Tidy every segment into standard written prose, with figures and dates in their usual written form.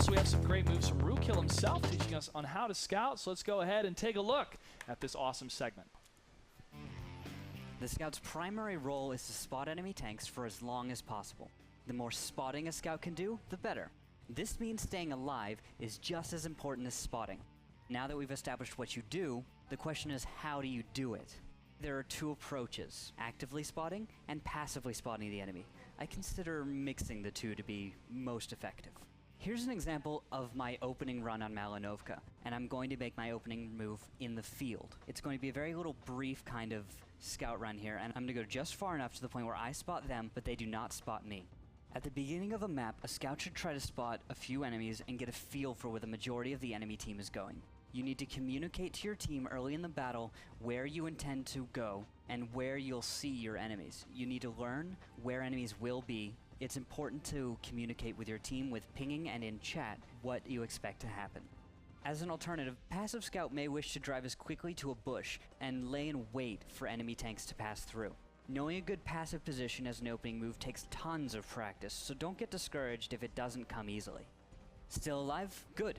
Also, we have some great moves from Ruukil himself teaching us on how to scout, so let's go ahead and take a look at this awesome segment. The scout's primary role is to spot enemy tanks for as long as possible. The more spotting a scout can do, the better. This means staying alive is just as important as spotting. Now that we've established what you do, the question is, how do you do it? There are two approaches, actively spotting and passively spotting the enemy. I consider mixing the two to be most effective. Here's an example of my opening run on Malinovka, and I'm going to make my opening move in the field. It's going to be a very little brief kind of scout run here, and I'm going to go just far enough to the point where I spot them, but they do not spot me. At the beginning of a map, a scout should try to spot a few enemies and get a feel for where the majority of the enemy team is going. You need to communicate to your team early in the battle where you intend to go and where you'll see your enemies. You need to learn where enemies will be. It's important to communicate with your team with pinging and in chat what you expect to happen. As an alternative, passive scout may wish to drive as quickly to a bush and lay in wait for enemy tanks to pass through. Knowing a good passive position as an opening move takes tons of practice, so don't get discouraged if it doesn't come easily. Still alive? Good.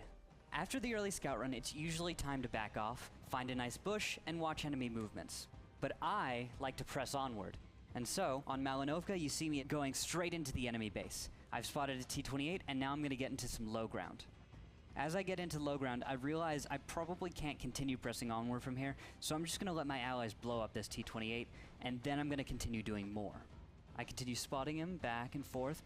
After the early scout run, it's usually time to back off, find a nice bush, and watch enemy movements. But I like to press onward. And so, on Malinovka, you see me going straight into the enemy base. I've spotted a T-28, and now I'm going to get into some low ground. As I get into low ground, I realize I probably can't continue pressing onward from here, so I'm just going to let my allies blow up this T-28, and then I'm going to continue doing more. I continue spotting him back and forth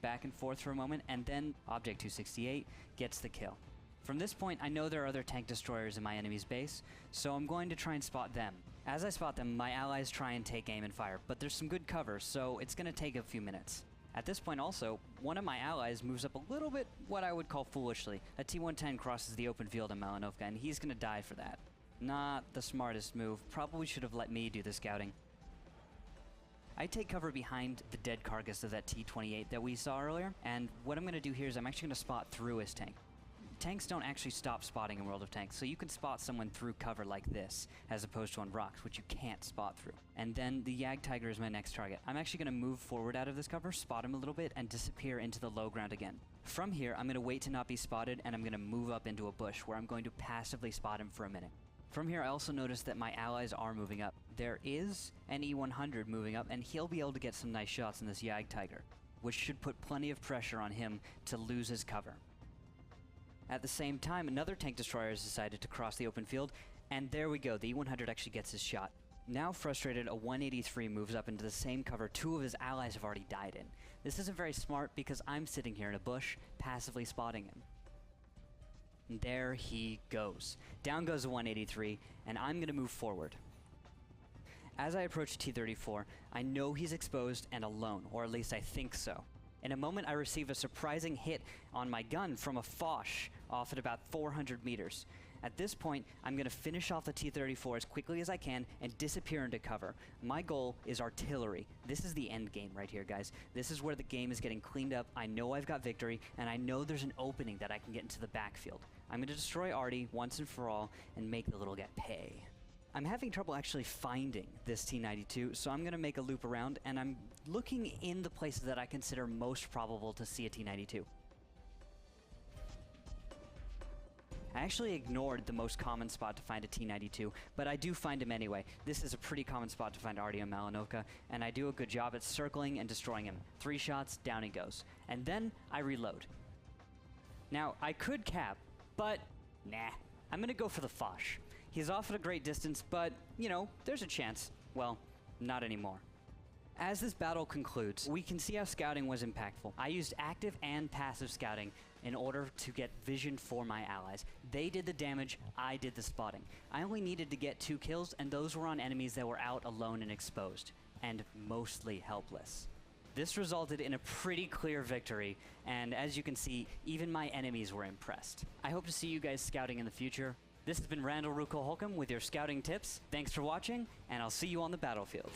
for a moment, and then Object 268 gets the kill. From this point, I know there are other tank destroyers in my enemy's base, so I'm going to try and spot them. As I spot them, my allies try and take aim and fire, but there's some good cover, so it's going to take a few minutes. At this point also, one of my allies moves up a little bit what I would call foolishly. A T-110 crosses the open field in Malinovka, and he's going to die for that. Not the smartest move, probably should have let me do the scouting. I take cover behind the dead carcass of that T-28 that we saw earlier, and what I'm going to do here is I'm actually going to spot through his tank. Tanks don't actually stop spotting in World of Tanks, so you can spot someone through cover like this, as opposed to on rocks, which you can't spot through. And then the Jagdtiger is my next target. I'm actually going to move forward out of this cover, spot him a little bit, and disappear into the low ground again. From here, I'm going to wait to not be spotted, and I'm going to move up into a bush, where I'm going to passively spot him for a minute. From here, I also notice that my allies are moving up. There is an E-100 moving up, and he'll be able to get some nice shots in this Jagdtiger, which should put plenty of pressure on him to lose his cover. At the same time, another tank destroyer has decided to cross the open field, and there we go, the E-100 actually gets his shot. Now frustrated, a 183 moves up into the same cover two of his allies have already died in. This isn't very smart because I'm sitting here in a bush, passively spotting him. And there he goes. Down goes the 183, and I'm going to move forward. As I approach T-34, I know he's exposed and alone, or at least I think so. In a moment, I receive a surprising hit on my gun from a Foch off at about 400 meters. At this point, I'm going to finish off the T-34 as quickly as I can and disappear into cover. My goal is artillery. This is the end game right here, guys. This is where the game is getting cleaned up. I know I've got victory, and I know there's an opening that I can get into the backfield. I'm going to destroy Artie once and for all and make the little guy pay. I'm having trouble actually finding this T-92, so I'm going to make a loop around, and I'm looking in the places that I consider most probable to see a T-92. I actually ignored the most common spot to find a T-92, but I do find him anyway. This is a pretty common spot to find Artie on Malinovka, and I do a good job at circling and destroying him. 3 shots, down he goes. And then I reload. Now, I could cap, but nah. I'm going to go for the Foch. He's off at a great distance, but, you know, there's a chance. Well, not anymore. As this battle concludes, we can see how scouting was impactful. I used active and passive scouting in order to get vision for my allies. They did the damage, I did the spotting. I only needed to get 2 kills, and those were on enemies that were out alone and exposed, and mostly helpless. This resulted in a pretty clear victory, and as you can see, even my enemies were impressed. I hope to see you guys scouting in the future. This has been Randall Ruukil Holcomb with your scouting tips. Thanks for watching, and I'll see you on the battlefield.